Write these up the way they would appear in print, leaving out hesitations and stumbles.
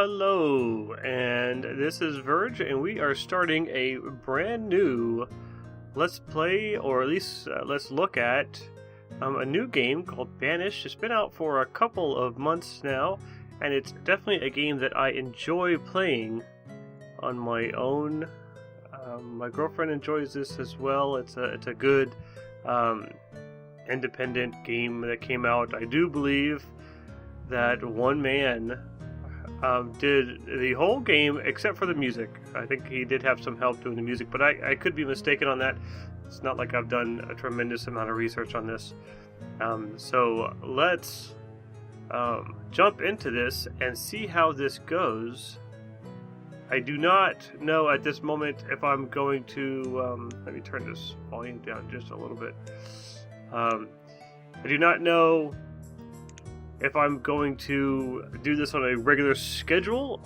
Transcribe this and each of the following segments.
Hello, and this is Verge, and we are starting a brand new Let's Play, or at least let's look at a new game called Banished. It's been out for a couple of months now, and it's definitely a game that I enjoy playing on my own. My girlfriend enjoys this as well. It's a good independent game that came out. I do believe that one man did the whole game except for the music. I think he did have some help doing the music, but I could be mistaken on that. It's not like I've done a tremendous amount of research on this. So let's jump into this and see how this goes. I do not know at this moment if I'm going to... let me turn this volume down just a little bit. I do not know if I'm going to do this on a regular schedule,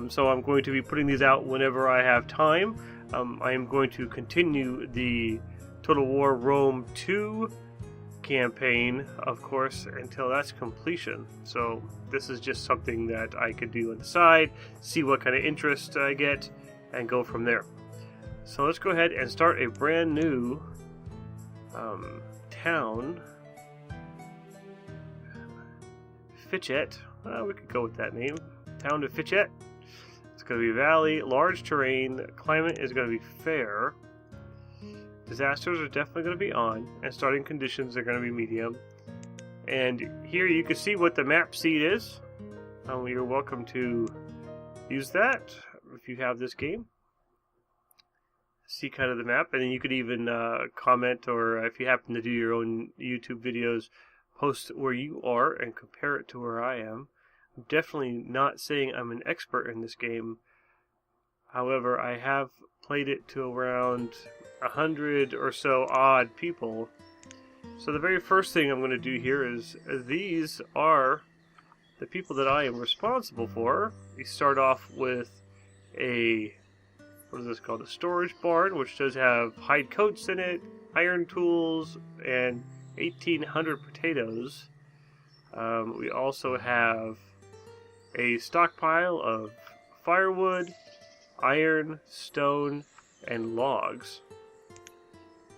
so I'm going to be putting these out whenever I have time. I am going to continue the Total War Rome 2 campaign, of course, until that's completion. So this is just something that I could do on the side, see what kind of interest I get, and go from there. So let's go ahead and start a brand new town. Fitchett. We could go with that name. Town of Fitchett. It's going to be valley, large terrain. Climate is going to be fair. Disasters are definitely going to be on, and starting conditions are going to be medium. And here you can see what the map seed is. You're welcome to use that if you have this game. See kind of the map, and then you could even comment, or if you happen to do your own YouTube videos, post where you are and compare it to where I am. I'm definitely not saying I'm an expert in this game. However, I have played it to around 100 or so odd people. So the very first thing I'm going to do here is these are the people that I am responsible for. We start off with a, what is this called? A storage barn, which does have hide coats in it, iron tools, and 1,800 potatoes. We also have a stockpile of firewood, iron, stone, and logs.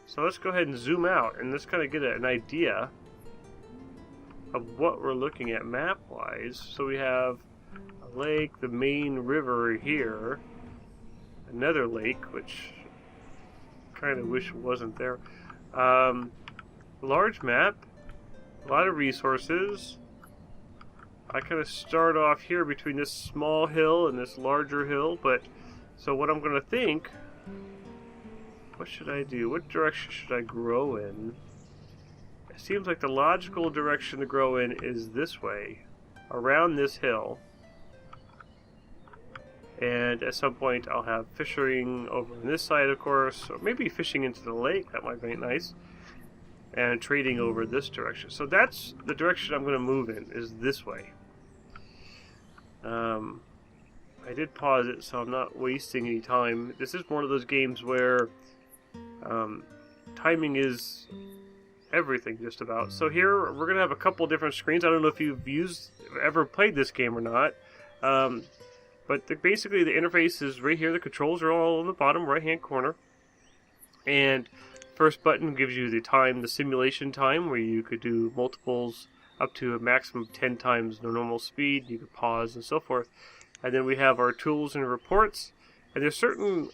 So let's go ahead and zoom out and let's kind of get an idea of what we're looking at map-wise. So we have a lake, the main river here, another lake, which I kind of wish wasn't there. Large map, a lot of resources. I kind of start off here between this small hill and this larger hill, but so what I'm going to think, what should I do? What direction should I grow in? It seems like the logical direction to grow in is this way, around this hill. And at some point I'll have fishing over on this side, of course, or maybe fishing into the lake. That might be nice. And trading over this direction. So that's the direction I'm going to move in, is this way. I did pause it, so I'm not wasting any time. This is one of those games where timing is everything, just about. So here, we're going to have a couple different screens. I don't know if you've ever played this game or not. But basically, the interface is right here. The controls are all in the bottom right-hand corner. And first button gives you the time, the simulation time, where you could do multiples up to a maximum of 10 times the normal speed. You could pause and so forth. And then we have our tools and reports. And there's certain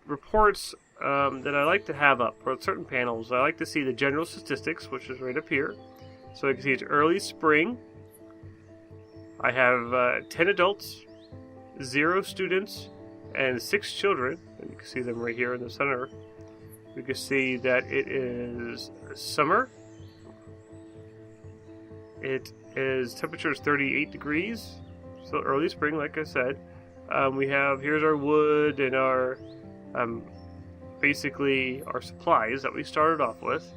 reports that I like to have up for certain panels. I like to see the general statistics, which is right up here. So I can see it's early spring. I have 10 adults, 0 students, and 6 children. And you can see them right here in the center. We can see that it is summer. It is temperature is 38 degrees. Still early spring, like I said. Here's our wood and our basically our supplies that we started off with.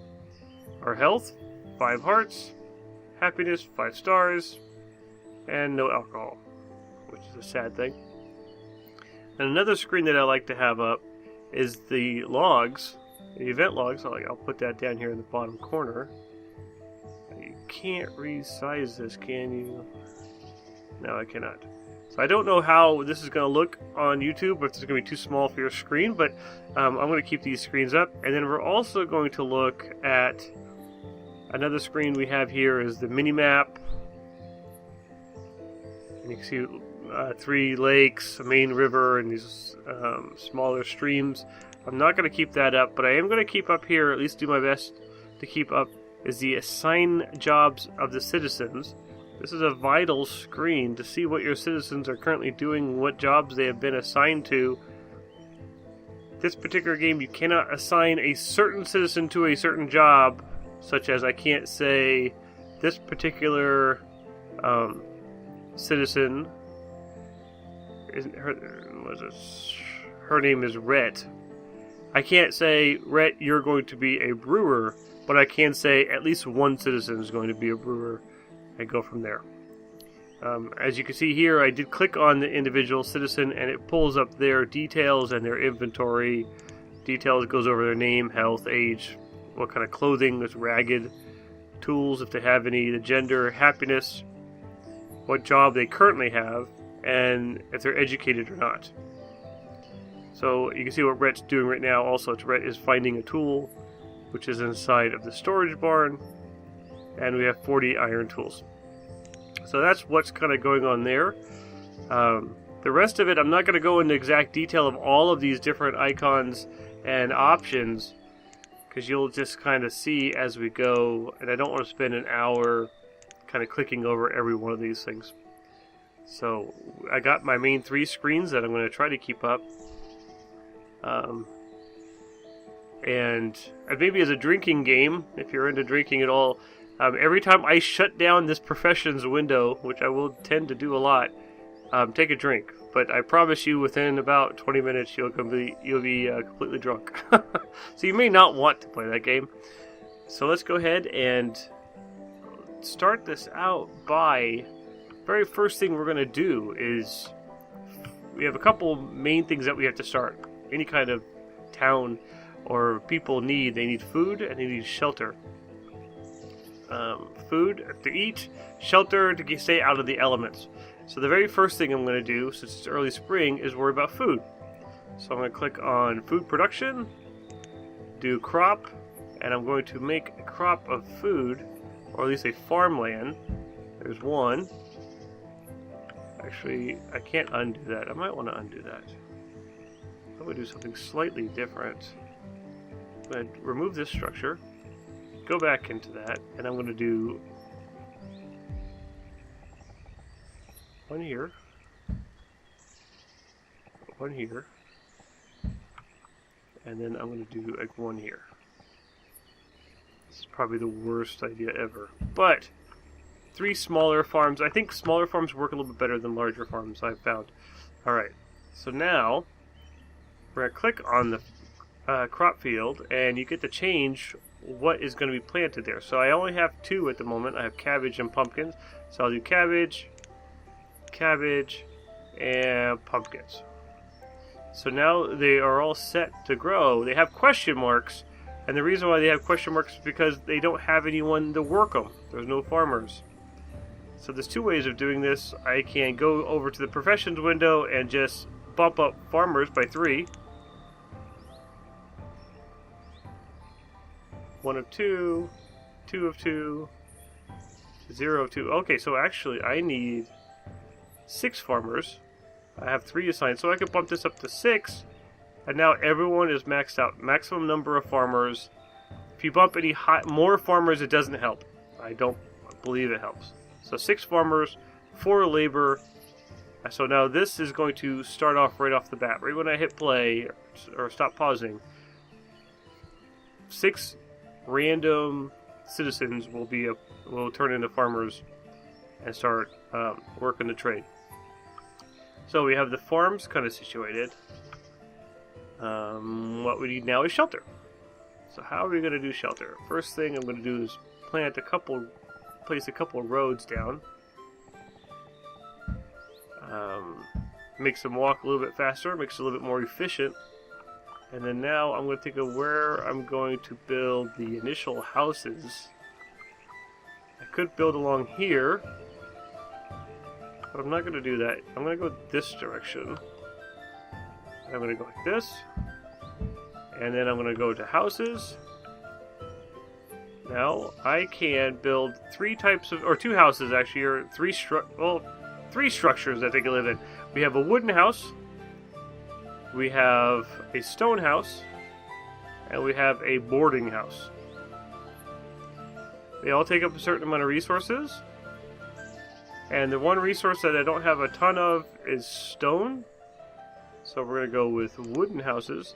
Our health, 5 hearts. Happiness, 5 stars. And no alcohol, which is a sad thing. And another screen that I like to have up is the logs. The event logs. I'll put that down here in the bottom corner. You can't resize this, can you? No, I cannot. So So I don't know how this is going to look on YouTube, if it's going to be too small for your screen, but I'm going to keep these screens up. And then we're also going to look at another screen we have here is the mini-map. And you can see 3 lakes, a main river, and these smaller streams. I'm not going to keep that up, but I am going to keep up here, at least do my best to keep up, is the assign jobs of the citizens. This is a vital screen to see what your citizens are currently doing, what jobs they have been assigned to. This particular game, you cannot assign a certain citizen to a certain job, such as I can't say this particular citizen, her name is Rhett. I can't say, Rhett, you're going to be a brewer, but I can say at least one citizen is going to be a brewer, and go from there. As you can see here, I did click on the individual citizen, and it pulls up their details and their inventory. Details goes over their name, health, age, what kind of clothing is ragged, tools if they have any, the gender, happiness, what job they currently have, and if they're educated or not. So you can see what Rhett's doing right now. Also, Rhett is finding a tool, which is inside of the storage barn, and we have 40 iron tools. So that's what's kind of going on there. The rest of it, I'm not going to go into exact detail of all of these different icons and options, because you'll just kind of see as we go, and I don't want to spend an hour kind of clicking over every one of these things. So I got my main 3 screens that I'm going to try to keep up. And maybe as a drinking game, if you're into drinking at all, every time I shut down this professions window, which I will tend to do a lot, take a drink. But I promise you, within about 20 minutes, you'll be completely drunk. So you may not want to play that game. So let's go ahead and start this out by, very first thing we're going to do is, we have a couple main things that we have to start. Any kind of town or people need, they need food and they need shelter. Food to eat, shelter to stay out of the elements. So the very first thing I'm going to do, since it's early spring, is worry about food. So I'm going to click on food production, do crop, and I'm going to make a crop of food, or at least a farmland. There's one. Actually, I can't undo that. I might want to undo that. I'm going to do something slightly different. I'm going to remove this structure, go back into that, and I'm going to do one here, one here, and then I'm going to do like one here. This is probably the worst idea ever. But 3 smaller farms. I think smaller farms work a little bit better than larger farms, I've found. Alright, so now we're going to click on the crop field, and you get to change what is going to be planted there. So I only have 2 at the moment. I have cabbage and pumpkins. So I'll do cabbage, cabbage, and pumpkins. So now they are all set to grow. They have question marks, and the reason why they have question marks is because they don't have anyone to work them. There's no farmers. So there's 2 ways of doing this. I can go over to the professions window and just bump up farmers by 3. 1 of 2, 2 of 2, 0 of 2. Okay, so actually I need 6 farmers. I have 3 assigned, so I can bump this up to 6. And now everyone is maxed out. Maximum number of farmers. If you bump any more farmers, it doesn't help. I don't believe it helps. So 6 farmers, 4 labor. So now this is going to start off right off the bat. Right when I hit play or stop pausing, 6 random citizens will turn into farmers and start working the trade. So we have the farms kind of situated. What we need now is shelter. So how are we going to do shelter? First thing I'm going to do is place a couple of roads down. Makes them walk a little bit faster, makes it a little bit more efficient. And then now I'm going to think of where I'm going to build the initial houses. I could build along here. But I'm not going to do that. I'm going to go this direction. I'm going to go like this. And then I'm going to go to houses. Now, I can build three types of, or two houses actually, or three structures that they can live in. We have a wooden house, we have a stone house, and we have a boarding house. They all take up a certain amount of resources. And the one resource that I don't have a ton of is stone. So we're going to go with wooden houses.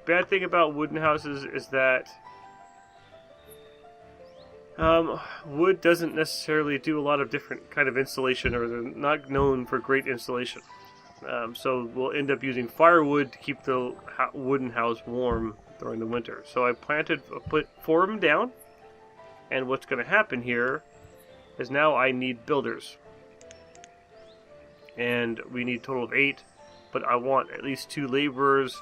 Bad thing about wooden houses is that wood doesn't necessarily do a lot of different kind of insulation, or they're not known for great insulation. So we'll end up using firewood to keep the wooden house warm during the winter. So I put 4 of them down, and what's going to happen here is now I need builders. And we need a total of 8, but I want at least 2 laborers.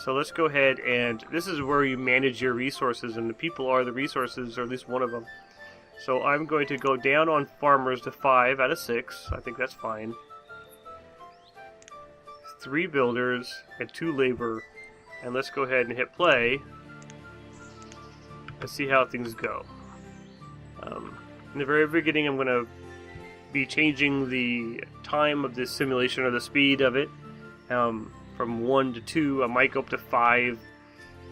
So let's go ahead, and this is where you manage your resources, and the people are the resources, or at least one of them. So I'm going to go down on farmers to 5 out of 6. I think that's fine. 3 builders and 2 labor. And let's go ahead and hit play. Let's see how things go. In the very beginning, I'm going to be changing the time of this simulation, or the speed of it. From 1 to 2, I might go up to 5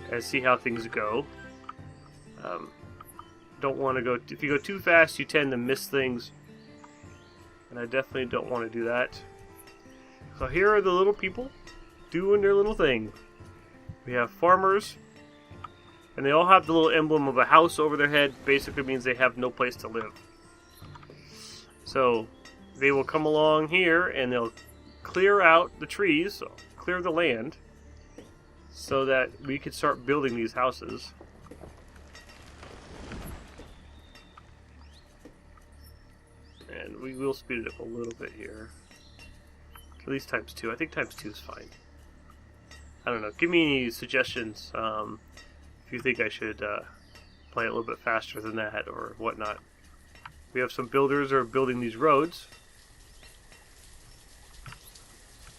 and see how things go. Don't want to go, if you go too fast, you tend to miss things, and I definitely don't want to do that. So here are the little people doing their little thing. We have farmers, and they all have the little emblem of a house over their head. Basically means they have no place to live. So they will come along here and they'll clear out the trees, so clear the land, so that we can start building these houses. And we will speed it up a little bit here. At least times 2. I think times 2 is fine. I don't know. Give me any suggestions if you think I should play it a little bit faster than that or whatnot. We have some builders who are building these roads.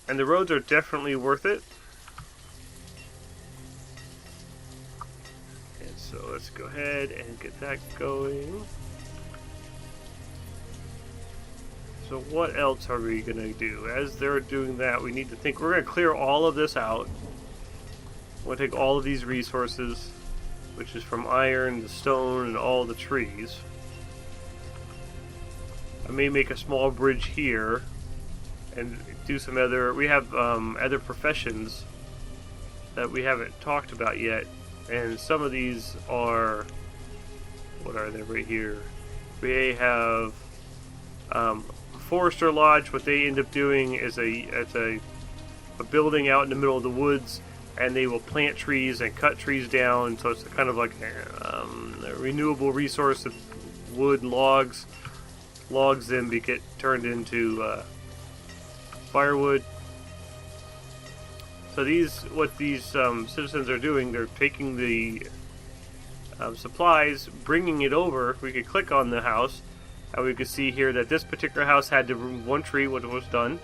And the roads are definitely worth it. And so let's go ahead and get that going. So what else are we going to do? As they're doing that, we need to think. We're going to clear all of this out. We're going to take all of these resources, which is from iron to stone and all the trees. I may make a small bridge here and do some other. We have other professions that we haven't talked about yet, and some of these are, what are they right here? We have Forester Lodge. What they end up doing is a building out in the middle of the woods, and they will plant trees and cut trees down. So it's kind of like a renewable resource of wood and logs. Logs then get turned into firewood. So what these citizens are doing, they're taking the supplies, bringing it over. We could click on the house, and we could see here that this particular house had to remove 1 tree, which was done.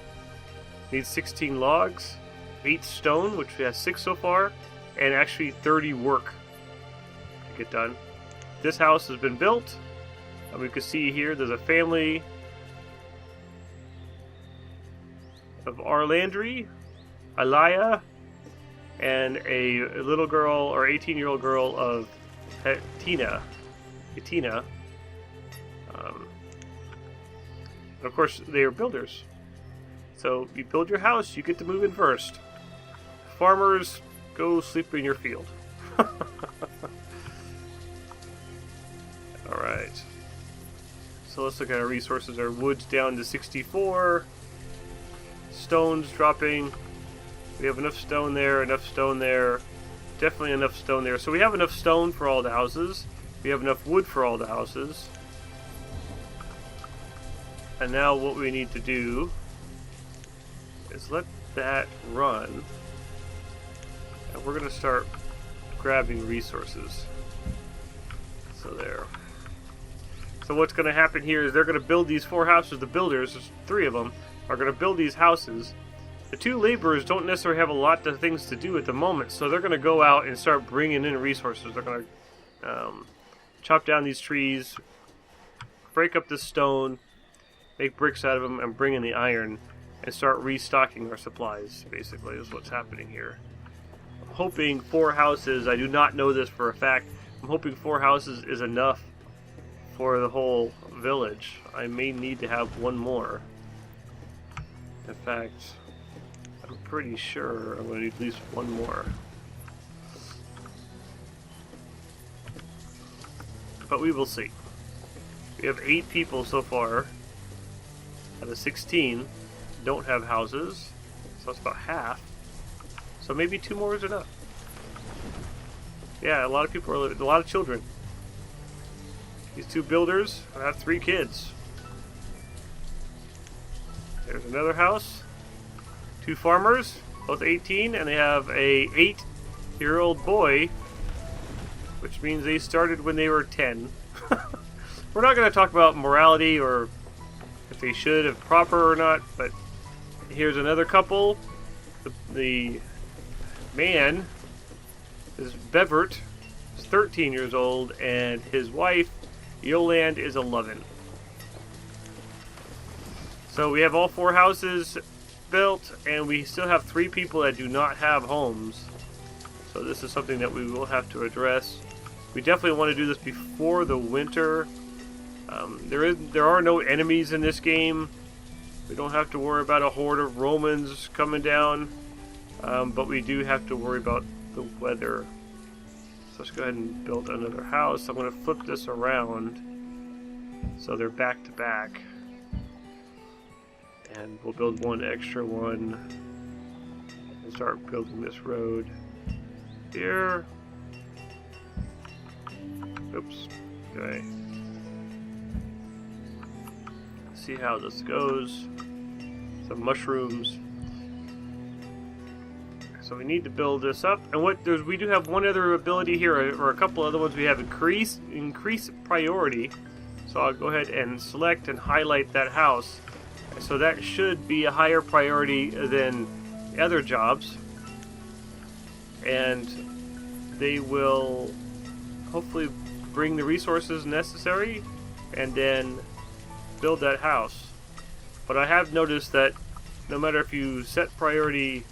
Needs 16 logs, 8 stone, which we have 6 so far, and actually 30 work to get done. This house has been built, and we can see here there's a family of Arlandry, Alaya, and a little girl, or 18-year-old girl of Tina. And of course, they are builders. So you build your house, you get to move in first. Farmers, go sleep in your field. Alright. So let's look at our resources. Our wood's down to 64. Stone's dropping. We have enough stone there, definitely enough stone there. So we have enough stone for all the houses. We have enough wood for all the houses. And now what we need to do is let that run. And we're going to start grabbing resources. So there. So what's going to happen here is they're going to build these 4 houses. The builders, there's 3 of them, are going to build these houses. The 2 laborers don't necessarily have a lot of things to do at the moment, so they're going to go out and start bringing in resources. They're going to chop down these trees, break up the stone, make bricks out of them, and bring in the iron, and start restocking our supplies, basically, is what's happening here. I'm hoping 4 houses, I do not know this for a fact, I'm hoping 4 houses is enough for the whole village. I may need to have 1 more. In fact, I'm pretty sure I'm going to need at least 1 more. But we will see. We have 8 people so far out of 16 don't have houses, so that's about half. So maybe 2 more is enough. Yeah, a lot of people are living, a lot of children. These 2 builders have 3 kids. There's another house. 2 farmers, both 18, and they have a 8-year-old boy, which means they started when they were 10. We're not going to talk about morality or if they should have proper or not, but here's another couple. The man is Bevert, is 13 years old, and his wife, Yoland, is 11. So we have all 4 houses built, and we still have 3 people that do not have homes. So this is something that we will have to address. We definitely want to do this before the winter. There are no enemies in this game. We don't have to worry about a horde of Romans coming down, but we do have to worry about the weather. So let's go ahead and build another house. I'm going to flip this around so they're back to back. And we'll build 1 extra one and start building this road here. Oops. Okay. See how this goes. Some mushrooms. So we need to build this up. And we do have 1 other ability here, or a couple other ones. We have increase priority. So I'll go ahead and select and highlight that house. So that should be a higher priority than the other jobs. And they will hopefully bring the resources necessary and then build that house. But I have noticed that no matter if you set priority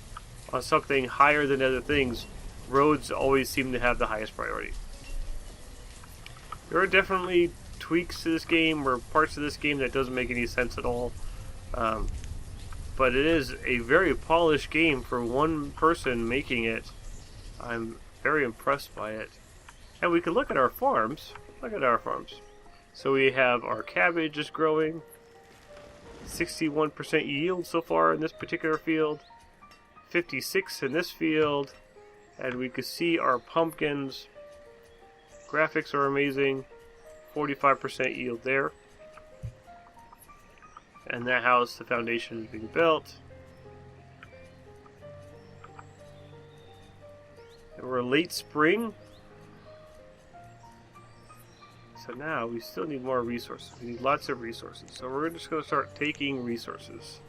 on something higher than other things, roads always seem to have the highest priority. There are definitely tweaks to this game or parts of this game that doesn't make any sense at all. But it is a very polished game for 1 person making it. I'm very impressed by it. And we can look at our farms. Look at our farms. So we have our cabbage is growing. 61% yield so far in this particular field. 56 in this field. And we can see our pumpkins. Graphics are amazing. 45% yield there. And that house, the foundation is being built. And we're late spring. So now we still need more resources. We need lots of resources. So we're just going to start taking resources.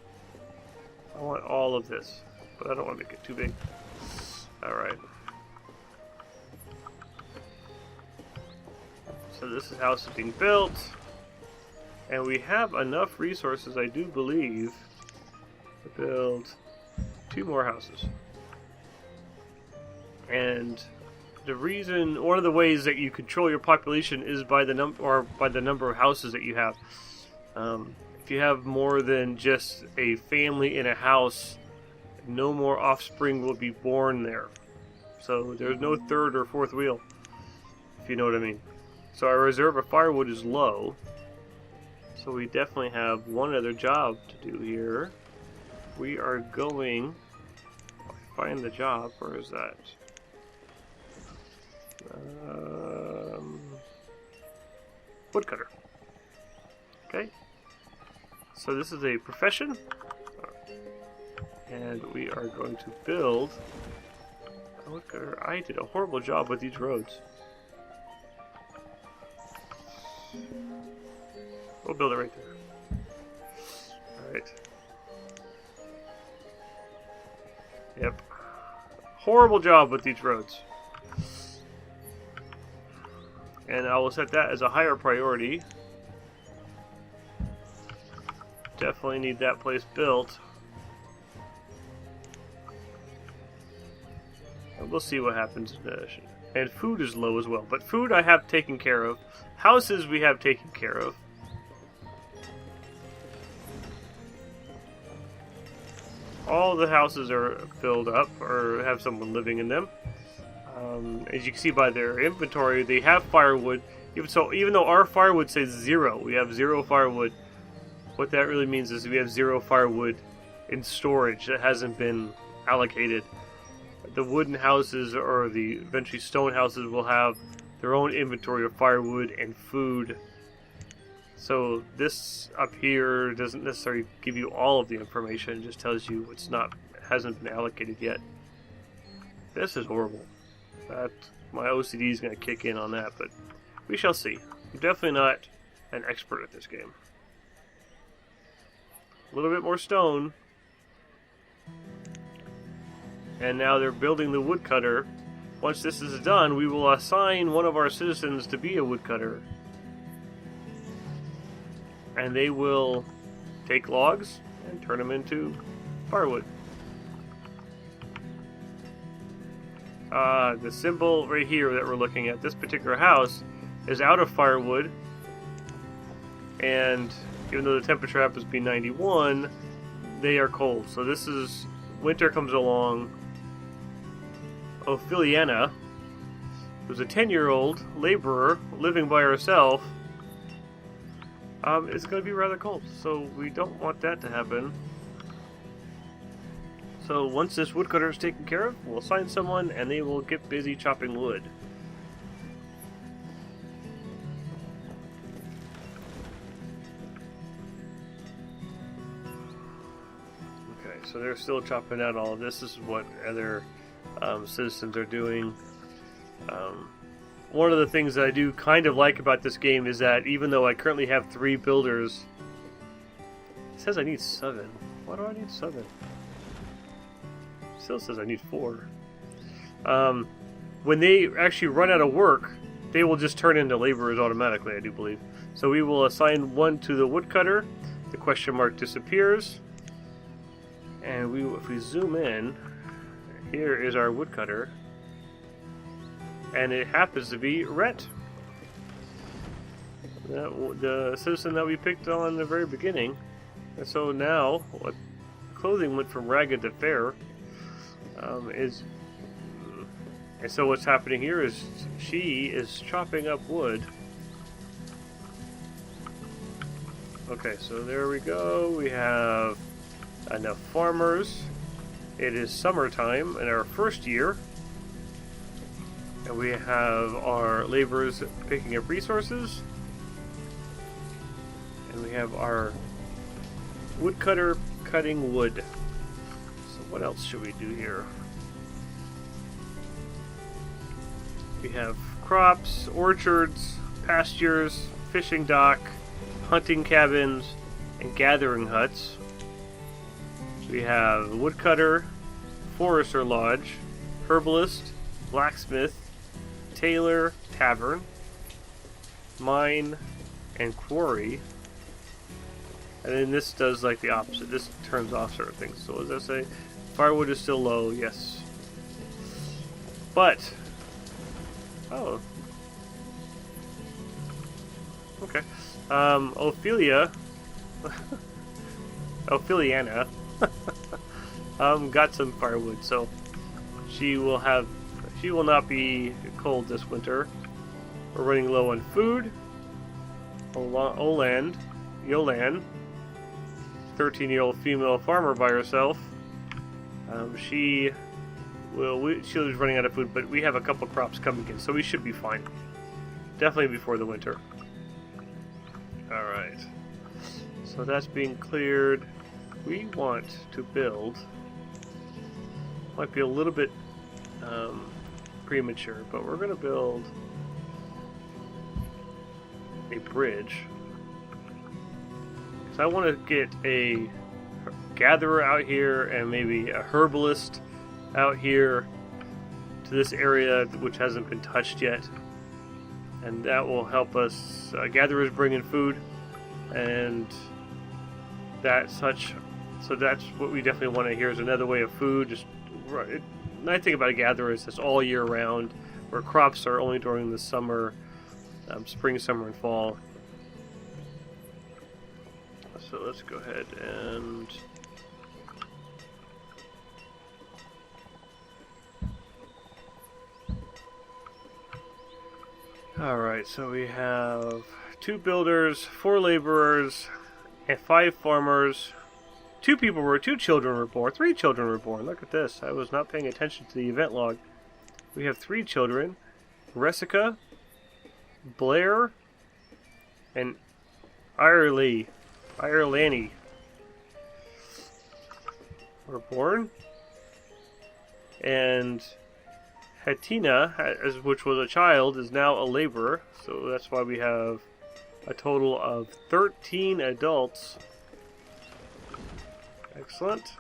I want all of this, but I don't want to make it too big. Alright. So this house is being built. And we have enough resources, I do believe, to build 2 more houses. And the reason, one of the ways that you control your population is by the number of houses that you have. If you have more than just a family in a house, no more offspring will be born there. So there's no 3rd or 4th wheel, if you know what I mean. So our reserve of firewood is low. So we definitely have 1 other job to do here. We are going... Find the job. Where is that? Woodcutter. Okay. So this is a profession. And we are going to build a woodcutter. I did a horrible job with these roads. We'll build it right there. Alright. Yep. Horrible job with these roads. And I will set that as a higher priority. Definitely need that place built. And we'll see what happens. And food is low as well. But food I have taken care of. Houses we have taken care of. All the houses are filled up or have someone living in them. As you can see by their inventory, they have firewood. Even though our firewood says 0, we have 0 firewood. What that really means is we have 0 firewood in storage that hasn't been allocated. The wooden houses or the eventually stone houses will have their own inventory of firewood and food. So this up here doesn't necessarily give you all of the information. It just tells you hasn't been allocated yet. This is horrible. My OCD is going to kick in on that, but we shall see. I'm definitely not an expert at this game. A little bit more stone. And now they're building the woodcutter. Once this is done, we will assign one of our citizens to be a woodcutter. And they will take logs and turn them into firewood. The symbol right here that we're looking at, this particular house, is out of firewood. And even though the temperature happens to be 91, they are cold. So this is, winter comes along. Ophiliana, who's a 10-year-old laborer living by herself, is going to be rather cold. So we don't want that to happen. So once this woodcutter is taken care of, we'll assign someone and they will get busy chopping wood. Okay, so they're still chopping out all of this. This is what other citizens are doing. One of the things that I do kind of like about this game is that even though I currently have 3 builders, it says I need 7. Why do I need 7? Still says I need 4. When they actually run out of work, they will just turn into laborers automatically, I do believe. So we will assign one to the woodcutter. The question mark disappears. And if we zoom in, here is our woodcutter. And it happens to be Rhett, the citizen that we picked on in the very beginning. And so now, clothing went from ragged to fair. And so what's happening here is she is chopping up wood. Okay, so there we go. We have enough farmers. It is summertime in our first year. And we have our laborers picking up resources. And we have our woodcutter cutting wood. So what else should we do here? We have crops, orchards, pastures, fishing dock, hunting cabins, and gathering huts. We have woodcutter, forester lodge, herbalist, blacksmith, tailor, tavern, mine, and quarry. And then this does like the opposite. This turns off certain things. So what does that say? Firewood is still low, yes. But oh. Okay. Ophiliana got some firewood, so she will not be cold this winter. We're running low on food. Yolande, 13-year-old female farmer by herself. She's running out of food, but we have a couple crops coming in, so we should be fine. Definitely before the winter. Alright. So that's being cleared. We want to build. Might be a little bit premature, but we're going to build a bridge So I want to get a gatherer out here and maybe a herbalist out here to this area which hasn't been touched yet, and that will help us. Gatherers bring in food and that such, so that's what we definitely want to hear is another way of food. Just the nice thing about a gatherer is it's all year round, where crops are only during the summer, spring, summer, and fall. So let's go ahead and alright, so we have 2 builders, 4 laborers, and 5 farmers. 2 children were born. 3 children were born. Look at this. I was not paying attention to the event log. We have 3 children. Resica, Blair, and Irelani were born. And Hatina, which was a child, is now a laborer. So that's why we have a total of 13 adults. Excellent.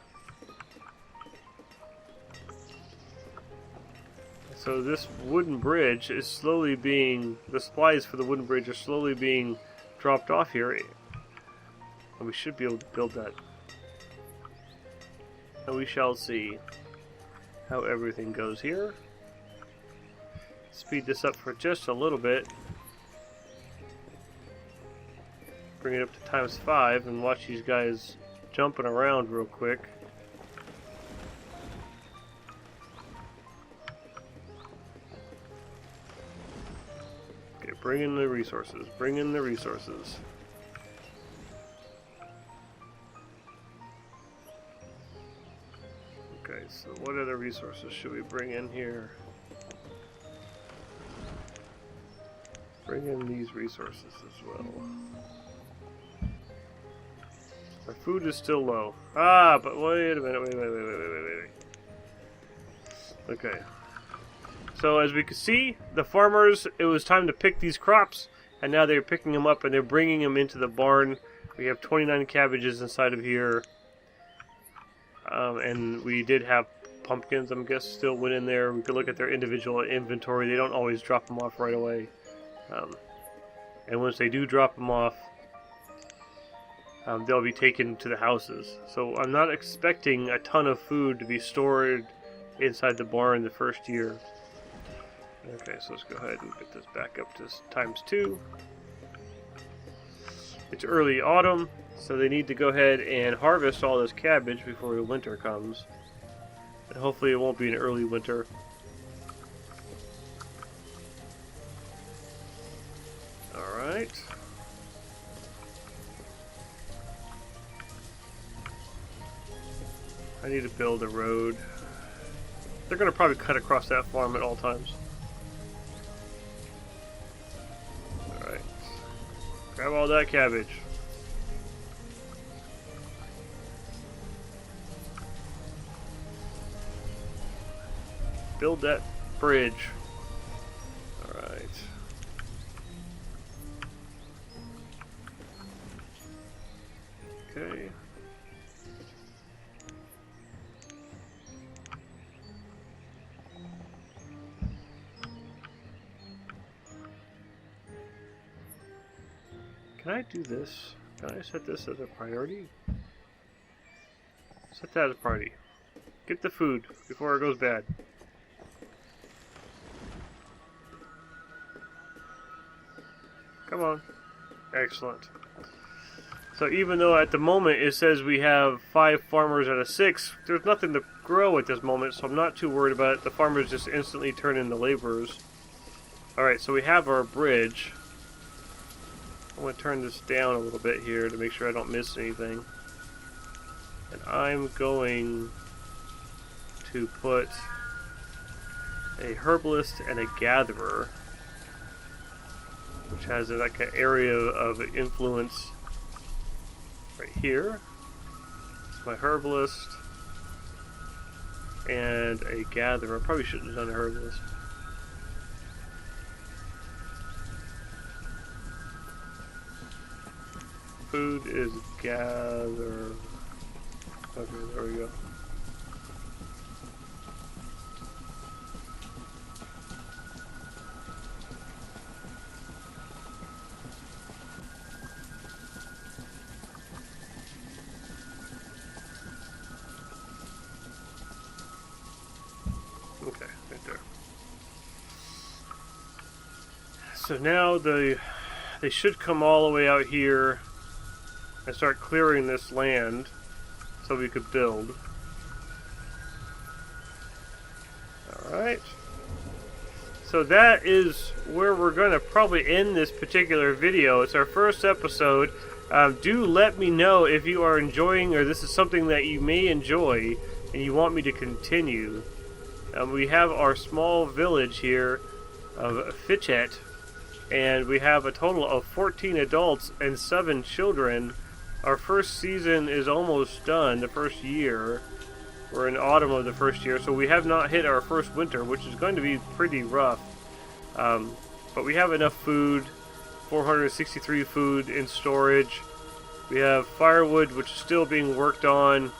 So this wooden bridge is slowly being, the supplies for the wooden bridge are slowly being dropped off here. And we should be able to build that. And we shall see how everything goes here. Speed this up for just a little bit. Bring it up to ×5 and watch these guys jumping around real quick. Okay, bring in the resources. Bring in the resources. Okay, so what other resources should we bring in here? Bring in these resources as well. Our food is still low. Ah, but wait a minute, wait. Okay. So as we can see, the farmers, it was time to pick these crops, and now they're picking them up and they're bringing them into the barn. We have 29 cabbages inside of here. And we did have pumpkins, I'm guessing, still went in there. We could look at their individual inventory. They don't always drop them off right away. And once they do drop them off, they'll be taken to the houses. So I'm not expecting a ton of food to be stored inside the barn the first year. Okay, so let's go ahead and get this back up to ×2. It's early autumn, so they need to go ahead and harvest all this cabbage before the winter comes. And hopefully it won't be an early winter. Alright. I need to build a road. They're going to probably cut across that farm at all times. Alright. Grab all that cabbage. Build that bridge. Alright. Okay. Can I do this? Can I set this as a priority? Set that as a priority. Get the food before it goes bad. Come on. Excellent. So even though at the moment it says we have 5 farmers out of 6, there's nothing to grow at this moment, so I'm not too worried about it. The farmers just instantly turn into laborers. Alright, so we have our bridge. I'm going to turn this down a little bit here to make sure I don't miss anything. And I'm going to put a herbalist and a gatherer, which has like an area of influence right here. It's my herbalist and a gatherer. I probably shouldn't have done a herbalist. food is gather. Okay, there we go. Okay, right there. So now they should come all the way out here and start clearing this land so we could build. Alright. So that is where we're going to probably end this particular video. It's our first episode. Do let me know if you are enjoying, or this is something that you may enjoy and you want me to continue. We have our small village here of Fichet, and we have a total of 14 adults and 7 children. Our first season is almost done, the first year. We're in autumn of the first year, so we have not hit our first winter, which is going to be pretty rough. But we have enough food, 463 food in storage. We have firewood, which is still being worked on.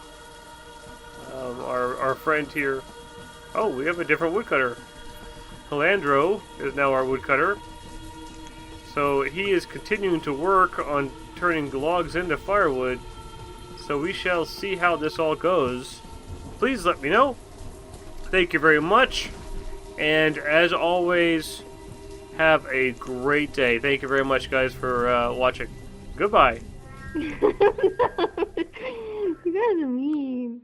Our friend here... Oh, we have a different woodcutter. Helandro is now our woodcutter. So he is continuing to work on turning logs into firewood. So we shall see how this all goes. Please let me know. Thank you very much. And as always, have a great day. Thank you very much, guys, for watching. Goodbye. You guys are mean.